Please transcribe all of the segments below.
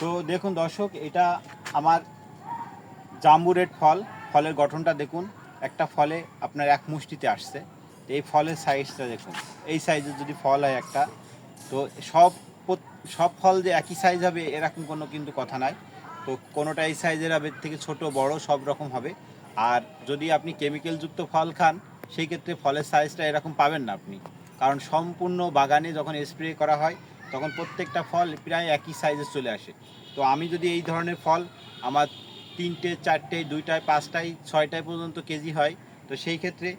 তো দেখুন দর্শক, এটা আমার জাম্বু রেড ফল। ফলের গঠনটা দেখুন, একটা ফলে আপনার এক মুষ্টিতে আসছে। এই ফলের সাইজটা দেখুন, এই সাইজের যদি ফল হয় একটা, তো সব ফল যে একই সাইজ হবে এরকম কোনো কিন্তু কথা নাই। তো কোনোটা এই সাইজের হবে, থেকে ছোট বড় সব রকম হবে। আর যদি আপনি কেমিক্যালযুক্ত ফল খান, সেই ক্ষেত্রে ফলের সাইজটা এরকম পাবেন না আপনি। কারণ সম্পূর্ণ বাগানে যখন স্প্রে করা হয় তখন প্রত্যেকটা ফল প্রায় একই সাইজে চলে আসে। তো আমি যদি এই ধরনের ফল আমার 3টে 4টে 2টায় 5টায় 6টায় পর্যন্ত কেজি হয়, তো সেই ক্ষেত্রে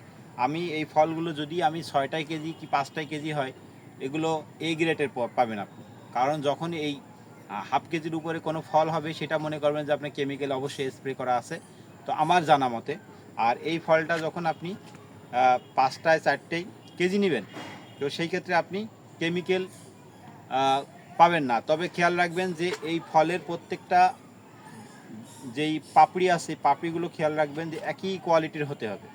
আমি এই ফলগুলো যদি আমি 6টায় কেজি কি 5টায় কেজি হয়, এগুলো এ গ্রেডের পাবেন আপনি। কারণ যখন এই হাফ কেজির উপরে কোনো ফল হবে, সেটা মনে করবেন যে আপনার কেমিক্যাল অবশ্যই স্প্রে করা আছে, তো আমার জানা মতে। আর এই ফলটা যখন আপনি 5টায় 4টেই কেজি নেবেন, তো সেই ক্ষেত্রে আপনি কেমিক্যাল পাবেন না। তবে খেয়াল রাখবেন যে এই ফলের প্রত্যেকটা যেই পাপড়ি আছে, পাপড়িগুলো খেয়াল রাখবেন যে একই কোয়ালিটির হতে হবে।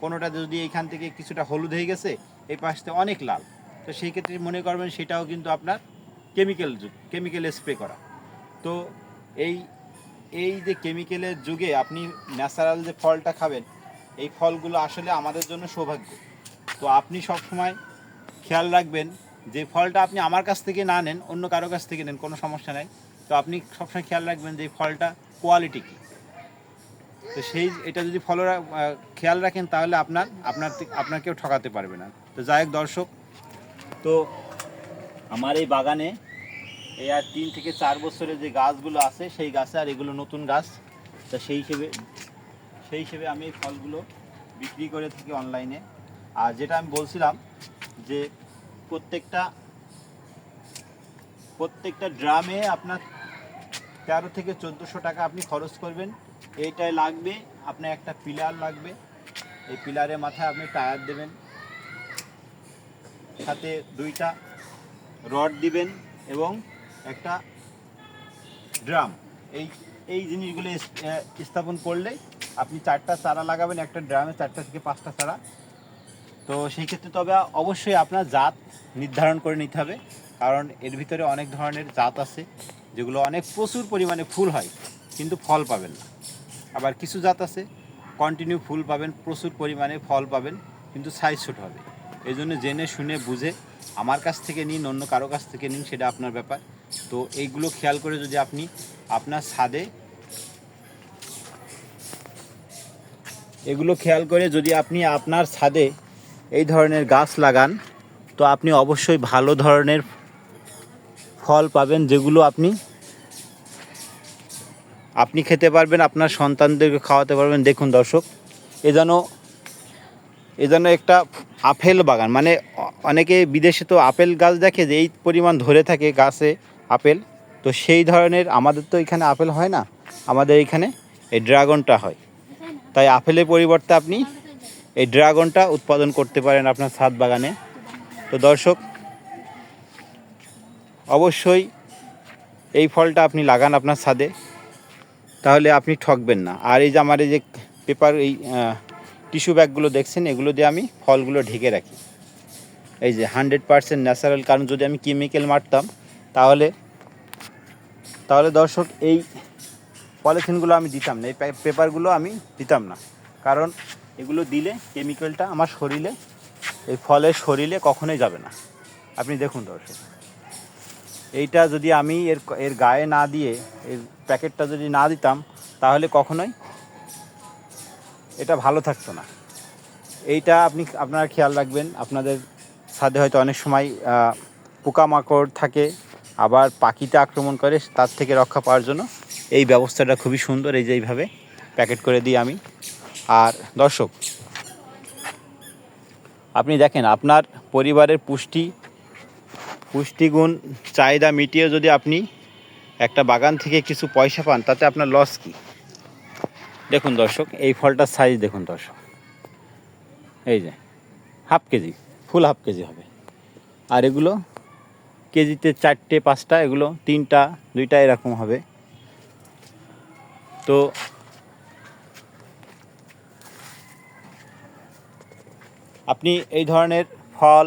কোনোটা যদি এইখান থেকে কিছুটা হলুদ হয়ে গেছে, এই পাশে অনেক লাল, তো সেই ক্ষেত্রে মনে করবেন সেটাও কিন্তু আপনার কেমিক্যাল স্প্রে করা। তো এই এই যে কেমিক্যালের যুগে আপনি ন্যাচারাল যে ফলটা খাবেন, এই ফলগুলো আসলে আমাদের জন্য সৌভাগ্য। তো আপনি সবসময় খেয়াল রাখবেন যে ফলটা আপনি আমার কাছ থেকে না নেন, অন্য কারো কাছ থেকে নেন, কোনো সমস্যা নাই। তো আপনি সবসময় খেয়াল রাখবেন যে এই ফলটা কোয়ালিটি কী। তো এটা যদি খেয়াল রাখেন, তাহলে আপনার কেউ ঠকাতে পারবে না। তো যাই হোক দর্শক, তো আমার এই বাগানে এই আর 3 থেকে 4 বছরের যে গাছগুলো আছে, সেই গাছে, আর এগুলো নতুন গাছ। তা সেই হিসেবে আমি এই ফলগুলো বিক্রি করে থাকি অনলাইনে। আর যেটা আমি বলছিলাম যে প্রত্যেকটা ড্রামে আপনার 13 থেকে 1400 টাকা আপনি খরচ করবেন। এইটাই লাগবে আপনার একটা পিলার লাগবে, এই পিলারের মাথায় আপনি টায়ার দেবেন, সাথে 2টা রড দিবেন এবং একটা ড্রাম। এই এই জিনিসগুলো স্থাপন করলে আপনি 4টা চারা লাগাবেন একটা ড্রামে, 4টা থেকে 5টা চারা। তো সেই ক্ষেত্রে তবে অবশ্যই আপনার জাত নির্ধারণ করে নিতে হবে, কারণ এর ভিতরে অনেক ধরনের জাত আছে যেগুলো প্রচুর পরিমাণে ফুল হয় কিন্তু ফল পাবেন না। আবার কিছু জাত আছে কন্টিনিউ ফুল পাবেন, প্রচুর পরিমাণে ফল পাবেন, কিন্তু সাইজ ছোট হবে। এই জন্য জেনে শুনে বুঝে আমার কাছ থেকে নিন, অন্য কারো কাছ থেকে নিন, সেটা আপনার ব্যাপার। তো এইগুলো খেয়াল করে যদি আপনি আপনার ছাদে এই ধরনের গাছ লাগান, তো আপনি অবশ্যই ভালো ধরনের ফল পাবেন, যেগুলো আপনি খেতে পারবেন, আপনার সন্তানদেরকে খাওয়াতে পারবেন। দেখুন দর্শক, এ যেন একটা আপেল বাগান। মানে অনেকে বিদেশে তো আপেল গাছ দেখে যে এই পরিমাণ ধরে থাকে গাছে আপেল, তো সেই ধরনের আমাদের তো এখানে আপেল হয় না, আমাদের এখানে এই ড্রাগনটা হয়। তাই আপেলের পরিবর্তে আপনি এই ড্রাগনটা উৎপাদন করতে পারেন আপনার ছাদ বাগানে। তো দর্শক, অবশ্যই এই ফলটা আপনি লাগান আপনার ছাদে, তাহলে আপনি ঠকবেন না। আর এই যে আমার এই যে টিস্যু ব্যাগগুলো দেখছেন, এগুলো দিয়ে আমি ফলগুলো ঢেকে রাখি। এই যে 100% ন্যাচারাল। কারণ যদি আমি কেমিক্যাল মারতাম, তাহলে দর্শক এই পলিথিনগুলো আমি দিতাম না, এই পেপারগুলো আমি দিতাম না। কারণ এগুলো দিলে কেমিক্যালটা আমার শরীরে, এই ফলের শরীরে কখনোই যাবে না। আপনি দেখুন দর্শক, এইটা যদি আমি এর গায়ে না দিয়ে, এর প্যাকেটটা যদি না দিতাম, তাহলে কখনোই এটা ভালো থাকতো না। এইটা আপনারা খেয়াল রাখবেন। আপনাদের ছাদে হয়তো অনেক সময় পোকামাকড় থাকে, আবার পাখিতে আক্রমণ করে, তার থেকে রক্ষা পাওয়ার জন্য এই ব্যবস্থাটা খুবই সুন্দর। এই যে এইভাবে প্যাকেট করে দিই আমি। আর দর্শক, আপনি দেখেন আপনার পরিবারের পুষ্টিগুণ চাহিদা মিটিয়ে যদি আপনি একটা বাগান থেকে কিছু পয়সা পান, তাতে আপনার লস কি? দেখুন দর্শক, এই ফলটার সাইজ দেখুন দর্শক, এই যে হাফ কেজি, ফুল হাফ কেজি হবে। আর এগুলো কেজিতে 4টে 5টা, এগুলো 3টা 2টা এরকম হবে। তো আপনি এই ধরনের ফল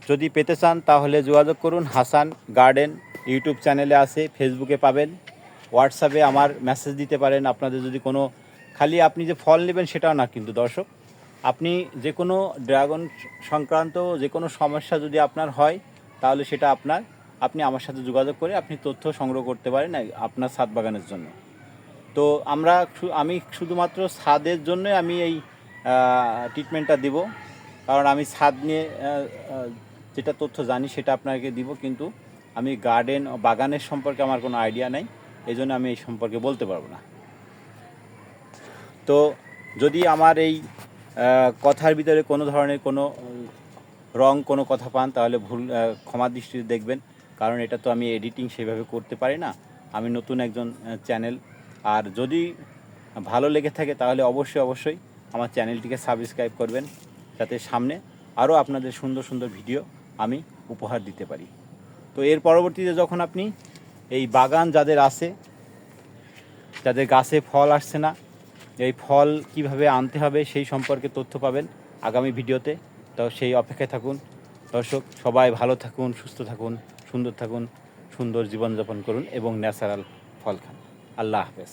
যদি পেতে চান, তাহলে যোগাযোগ করুন হাসান গার্ডেন ইউটিউব চ্যানেলে আছে, ফেসবুকে পাবেন, হোয়াটসঅ্যাপে আমার মেসেজ দিতে পারেন। আপনাদের যদি কোনো খালি আপনি যে ফল নেবেন সেটাও না কিন্তু দর্শক, আপনি যে কোনো ড্রাগন সংক্রান্ত যে কোনো সমস্যা যদি আপনার হয় তাহলে সেটা আপনি আমার সাথে যোগাযোগ করে আপনি তথ্য সংগ্রহ করতে পারেন আপনার ছাদ বাগানের জন্য। তো আমি শুধুমাত্র ছাদের জন্যই আমি এই ট্রিটমেন্টটা দিব, কারণ আমি ছাদ নিয়ে যেটা তথ্য জানি সেটা আপনাকে দিব, কিন্তু আমি বাগানের সম্পর্কে আমার কোনো আইডিয়া নেই, এই জন্য আমি এই সম্পর্কে বলতে পারবো না। তো যদি আমার এই কথার ভিতরে কোনো ধরনের কোনো কোনো কথা পান তাহলে ক্ষমা দৃষ্টিতে দেখবেন, কারণ এটা তো আমি এডিটিং সেভাবে করতে পারি না, আমি নতুন একজন চ্যানেল। আর যদি ভালো লেগে থাকে তাহলে অবশ্যই আমার চ্যানেলটিকে সাবস্ক্রাইব করবেন, যাতে সামনে আরও আপনাদের সুন্দর সুন্দর ভিডিও আমি উপহার দিতে পারি। তো এর পরবর্তীতে যখন আপনি এই বাগান যাদের আছে, যাদের গাছে ফল আসছে না, এই ফল কিভাবে আনতে হবে সেই সম্পর্কে তথ্য পাবেন আগামী ভিডিওতে। তো সেই অপেক্ষায় থাকুন দর্শক। সবাই ভালো থাকুন, সুস্থ থাকুন, সুন্দর থাকুন, সুন্দর জীবনযাপন করুন এবং ন্যাচারাল ফল খান। আল্লাহ হাফেজ।